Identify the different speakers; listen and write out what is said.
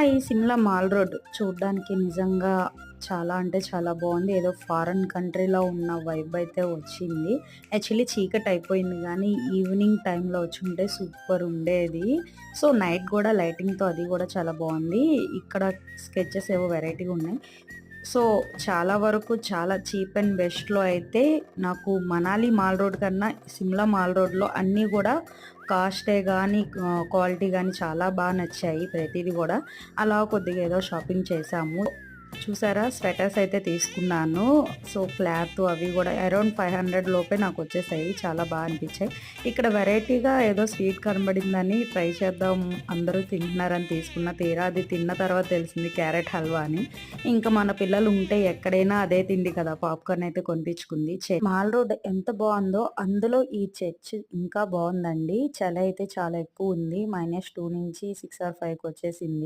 Speaker 1: ఈ Shimla mall road చూడ్డానికి నిజంగా చాలా అంటే చాలా బాగుంది. ఏదో ఫారెన్ కంట్రీలో ఉన్న వైబ్ అయితే వచ్చింది. యాక్చువల్లీ చీకటి అయిపోయింది గానీ, ఈవినింగ్ టైంలో వచ్చుంటే సూపర్ ఉండేది. సో, నైట్ గూడా లైటింగ్‌తో అది గూడా చాలా బాగుంది. ఇక్కడ స్కెచెస్ ఏవో వెరైటీగా ఉన్నాయి. సో, చాలా వరకు చాలా చీప్ అండ్ బెస్ట్‌లో అయితే నాకు మనాలి మాల్ రోడ్ కన్నా సిమ్లా మాల్ రోడ్‌లో అన్నీ గూడా కాస్టే గానీ, క్వాలిటీ గానీ చాలా నచ్చాయి ప్రతీది గూడా. అలా కొద్దిగా ఏదో షాపింగ్ చేశాము. చూసారా స్వెటర్స్ అయితే తీసుకున్నాను. సో, క్లాత్ అవి గూడా అరౌండ్ 500 లోపే నాకొచ్చేసాయి. చాలా అనిపిచ్చాయి. ఇక్కడ వెరైటీగా ఏదో స్వీట్ కనబడిందని ట్రై చేద్దాం అందరూ తింటున్నారని తీసుకున్న. తీరా అది తిన్న తర్వాత తెలిసింది క్యారెట్ హల్వా అని. ఇంకా మన పిల్లలు ఉంటే ఎక్కడైనా అదే తిండి కదా! పాప్‌కార్న్ అయితే కొనిపించుకుంది. మాల్ రోడ్ ఎంత బావుందో అందులో ఈ చర్చ్ ఇంకా బావుందండి. చలి అయితే చాలా ఎక్కువుంది. -2 నుంచి 6 ఆర్ 5 కొచ్చేసింది.